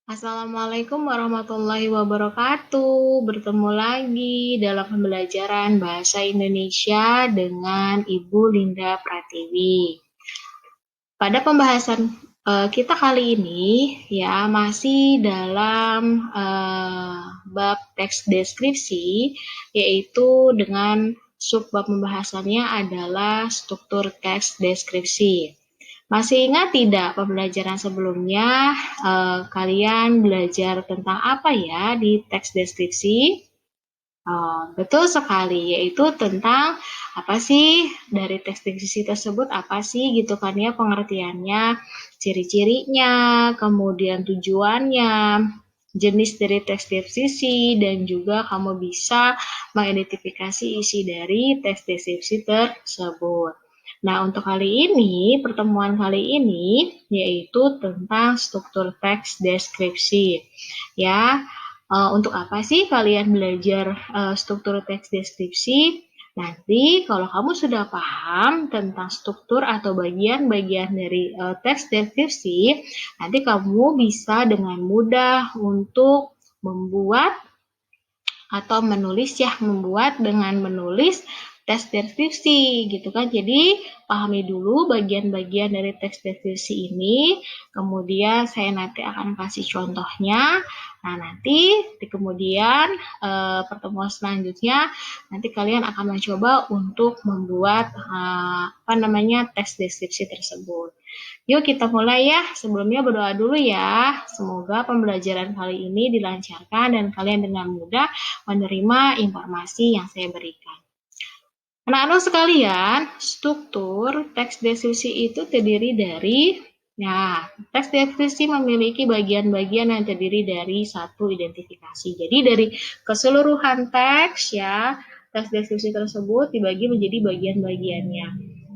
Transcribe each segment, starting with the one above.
Assalamualaikum warahmatullahi wabarakatuh. Bertemu lagi dalam pembelajaran Bahasa Indonesia dengan Ibu Linda Pratiwi. Pada pembahasan kita kali ini ya masih dalam bab teks deskripsi, yaitu dengan subbab pembahasannya adalah struktur teks deskripsi. Masih ingat tidak pembelajaran sebelumnya kalian belajar tentang apa ya di teks deskripsi? Betul sekali, yaitu tentang apa sih dari teks deskripsi tersebut, apa sih gitu kan ya pengertiannya, ciri-cirinya, kemudian tujuannya, jenis dari teks deskripsi, dan juga kamu bisa mengidentifikasi isi dari teks deskripsi tersebut. Nah, untuk pertemuan kali ini, yaitu tentang struktur teks deskripsi. Ya, untuk apa sih kalian belajar struktur teks deskripsi? Nanti kalau kamu sudah paham tentang struktur atau bagian-bagian dari teks deskripsi, nanti kamu bisa dengan mudah untuk membuat atau menulis teks deskripsi gitu kan. Jadi pahami dulu bagian-bagian dari teks deskripsi ini, kemudian saya nanti akan kasih contohnya. Nah, nanti di kemudian pertemuan selanjutnya nanti kalian akan mencoba untuk membuat teks deskripsi tersebut. Yuk kita mulai ya. Sebelumnya berdoa dulu ya. Semoga pembelajaran kali ini dilancarkan dan kalian dengan mudah menerima informasi yang saya berikan. Anak-anak sekalian, struktur teks deskripsi itu terdiri dari teks deskripsi memiliki bagian-bagian yang terdiri dari satu identifikasi. Jadi dari keseluruhan teks teks deskripsi tersebut dibagi menjadi bagian-bagiannya.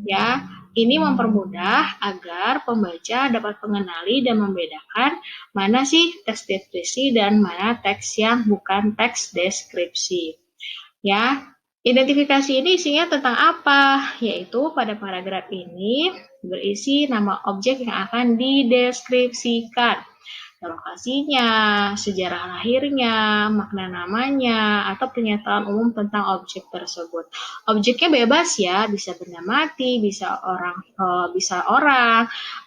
Ya, ini mempermudah agar pembaca dapat mengenali dan membedakan mana sih teks deskripsi dan mana teks yang bukan teks deskripsi. Ya, identifikasi ini isinya tentang apa? Yaitu pada paragraf ini berisi nama objek yang akan dideskripsikan, lokasinya, sejarah lahirnya, makna namanya, atau pernyataan umum tentang objek tersebut. Objeknya bebas ya, bisa benda mati, bisa orang,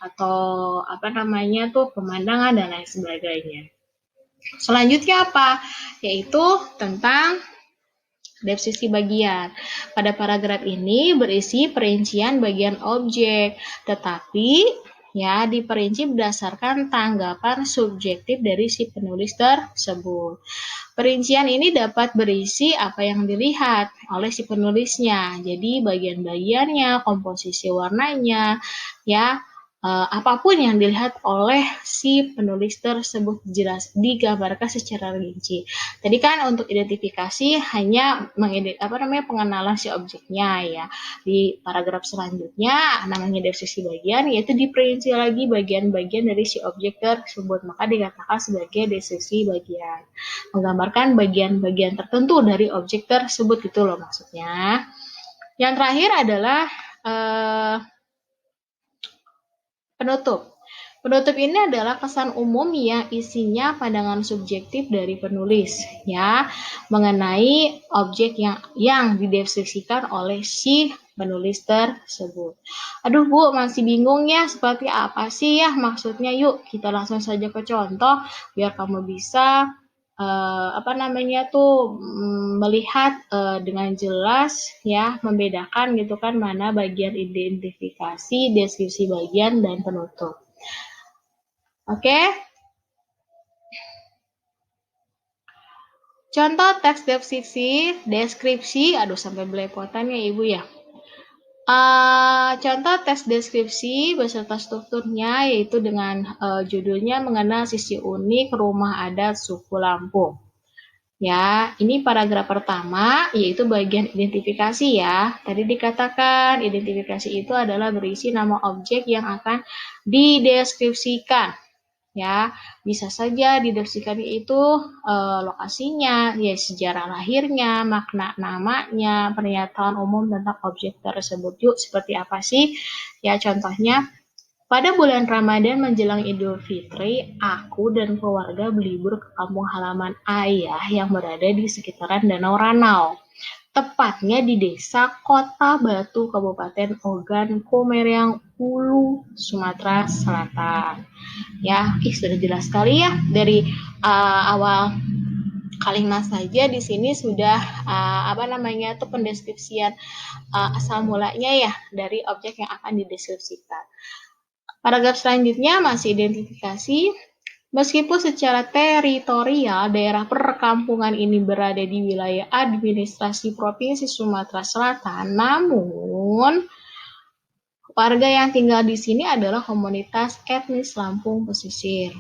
atau pemandangan dan lain sebagainya. Selanjutnya apa? Yaitu tentang deskripsi bagian. Pada paragraf ini berisi perincian bagian objek, tetapi diperinci berdasarkan tanggapan subjektif dari si penulis tersebut. Perincian ini dapat berisi apa yang dilihat oleh si penulisnya. Jadi bagian-bagiannya, komposisi warnanya, apapun yang dilihat oleh si penulis tersebut jelas digambarkan secara rinci. Tadi kan untuk identifikasi hanya pengenalan si objeknya ya. Di paragraf selanjutnya namanya deskripsi bagian, yaitu diperinci lagi bagian-bagian dari si objek tersebut, maka dikatakan sebagai deskripsi bagian. Menggambarkan bagian-bagian tertentu dari objek tersebut gitu loh maksudnya. Yang terakhir adalah penutup. Penutup ini adalah kesan umum yang isinya pandangan subjektif dari penulis mengenai objek yang dideskripsikan oleh si penulis tersebut. Aduh Bu, masih bingung ya seperti apa sih ya maksudnya. Yuk kita langsung saja ke contoh biar kamu bisa melihat dengan jelas membedakan gitu kan mana bagian identifikasi, deskripsi bagian dan penutup. Oke. Contoh teks deskripsi, aduh sampai belepotan ya Ibu ya. Contoh teks deskripsi beserta strukturnya yaitu dengan judulnya mengenal sisi unik rumah adat suku Lampung. Ya, ini paragraf pertama yaitu bagian identifikasi ya. Tadi dikatakan identifikasi itu adalah berisi nama objek yang akan dideskripsikan. Ya, bisa saja dideskripsikan itu lokasinya, sejarah lahirnya, makna namanya, pernyataan umum tentang objek tersebut. Yuk, seperti apa sih? Ya, contohnya Pada bulan Ramadan menjelang Idul Fitri, aku dan keluarga berlibur ke kampung halaman ayah yang berada di sekitaran Danau Ranau. Tepatnya di desa Kota Batu, Kabupaten Ogan Komering Ulu, Sumatera Selatan. Ya, sudah jelas sekali ya dari awal kalimat saja di sini sudah pendeskripsian asal mulanya ya dari objek yang akan dideskripsikan. Paragraf selanjutnya masih identifikasi. Meskipun secara teritorial daerah perkampungan ini berada di wilayah administrasi Provinsi Sumatera Selatan, namun warga yang tinggal di sini adalah komunitas etnis Lampung Pesisir.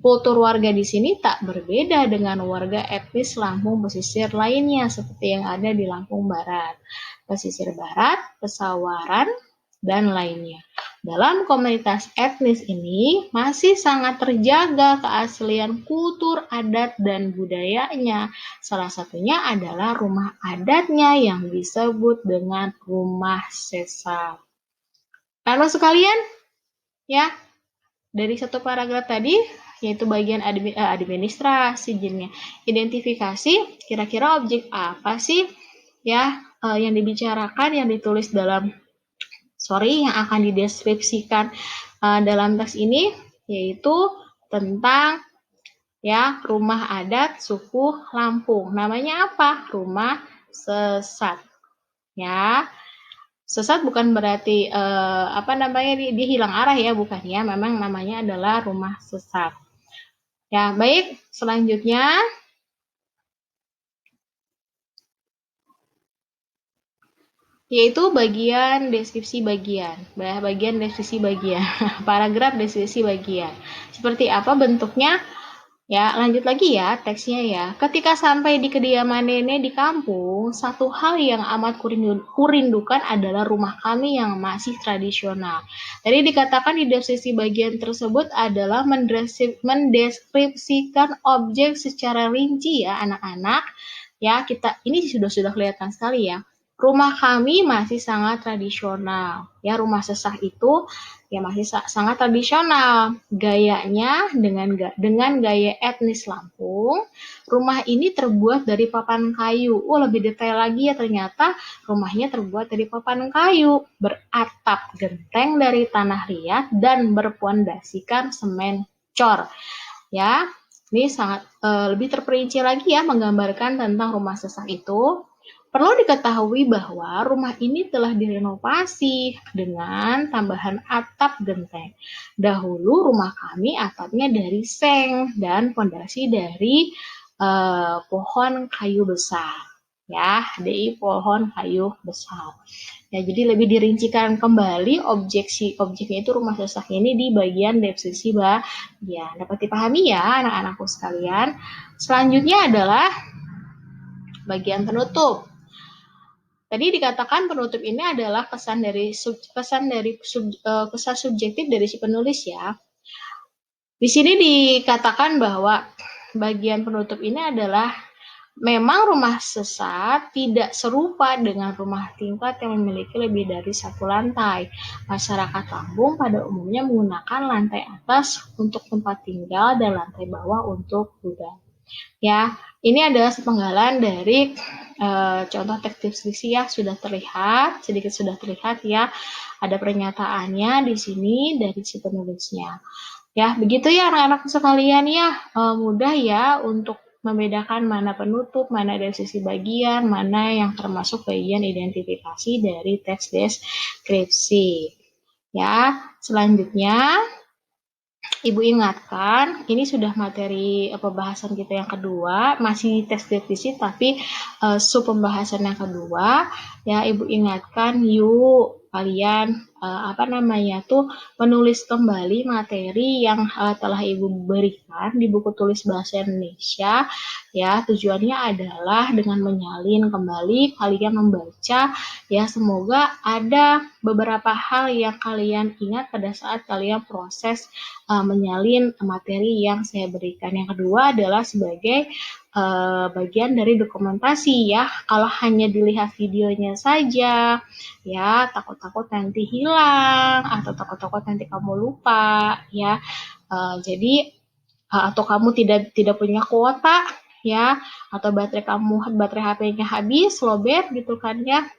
Kultur warga di sini tak berbeda dengan warga etnis Lampung Pesisir lainnya seperti yang ada di Lampung Barat, Pesisir Barat, Pesawaran, dan lainnya. Dalam komunitas etnis ini masih sangat terjaga keaslian kultur adat dan budayanya. Salah satunya adalah rumah adatnya yang disebut dengan rumah sesar. Lalu sekalian, ya, dari satu paragraf tadi, yaitu bagian administrasi, identifikasi, kira-kira objek apa sih ya yang dibicarakan, yang ditulis dalam yang akan dideskripsikan dalam teks ini, yaitu tentang ya rumah adat suku Lampung. Namanya apa? Rumah sesat. Ya, sesat bukan berarti dia hilang arah ya, bukan ya. Memang namanya adalah rumah sesat. Ya, baik. Selanjutnya yaitu bagian deskripsi bagian. Paragraf deskripsi bagian. Seperti apa bentuknya? Ya, lanjut lagi ya teksnya ya. Ketika sampai di kediaman nenek di kampung, satu hal yang amat kurindukan adalah rumah kami yang masih tradisional. Tadi dikatakan di deskripsi bagian tersebut adalah mendeskripsikan objek secara rinci ya anak-anak. Ya, ini sudah kelihatan sekali ya. Rumah kami masih sangat tradisional. Ya, rumah sesah itu ya masih sangat tradisional. Gayanya dengan gaya etnis Lampung. Rumah ini terbuat dari papan kayu. Lebih detail lagi ya, ternyata rumahnya terbuat dari papan kayu, beratap genteng dari tanah liat dan berpondasikan semen cor. Ya, ini sangat lebih terperinci lagi ya menggambarkan tentang rumah sesah itu. Perlu diketahui bahwa rumah ini telah direnovasi dengan tambahan atap genteng. Dahulu rumah kami atapnya dari seng dan fondasi dari pohon kayu besar. Ya, dari pohon kayu besar. Ya, jadi lebih dirincikan kembali objeknya itu rumah sesah ini di bagian deskripsi bagian. Dapat dipahami ya anak-anakku sekalian. Selanjutnya adalah bagian penutup. Tadi dikatakan penutup ini adalah kesan subjektif dari si penulis ya. Di sini dikatakan bahwa bagian penutup ini adalah memang rumah sesat tidak serupa dengan rumah tingkat yang memiliki lebih dari satu lantai. Masyarakat Lampung pada umumnya menggunakan lantai atas untuk tempat tinggal dan lantai bawah untuk budaya. Ya, ini adalah sepenggalan dari contoh teks deskripsi ya, sedikit sudah terlihat ya. Ada pernyataannya di sini dari si penulisnya. Ya, begitu ya anak-anak sekalian ya, mudah ya untuk membedakan mana penutup, mana deskripsi bagian, mana yang termasuk bagian identifikasi dari teks deskripsi. Ya, selanjutnya Ibu ingatkan, ini sudah materi pembahasan kita yang kedua, masih tes deskripsi tapi sub pembahasan yang kedua. Ya, Ibu ingatkan yuk kalian menulis kembali materi yang telah Ibu berikan di buku tulis bahasa Indonesia. Ya, tujuannya adalah dengan menyalin kembali kalian membaca ya, semoga ada beberapa hal yang kalian ingat pada saat kalian proses menyalin materi yang saya berikan. Yang kedua adalah sebagai bagian dari dokumentasi ya. Kalau hanya dilihat videonya saja, ya takut-takut nanti hilang hilang atau takut-takut nanti kamu lupa ya. Jadi atau kamu tidak punya kuota ya, atau baterai HP-nya habis lowbat gitu kan ya.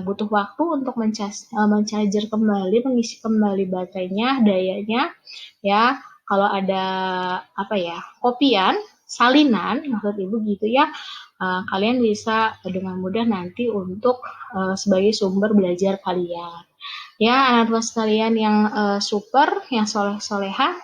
Butuh waktu untuk mencajar kembali, mengisi kembali baterainya, dayanya ya. Kalau ada apa ya, kopian, salinan maksud Ibu gitu ya, kalian bisa dengan mudah nanti untuk sebagai sumber belajar kalian. Ya, anak tua sekalian yang super, yang soleh-soleha,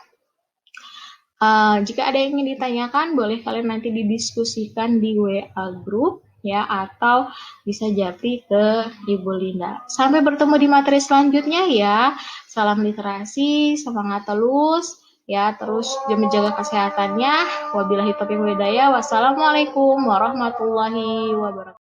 jika ada yang ingin ditanyakan, boleh kalian nanti didiskusikan di WA group ya, atau bisa japri ke Ibu Linda. Sampai bertemu di materi selanjutnya ya. Salam literasi, semangat terus ya, terus menjaga kesehatannya. Wabillahi taufiq wal hidayah. Wassalamualaikum warahmatullahi wabarakatuh.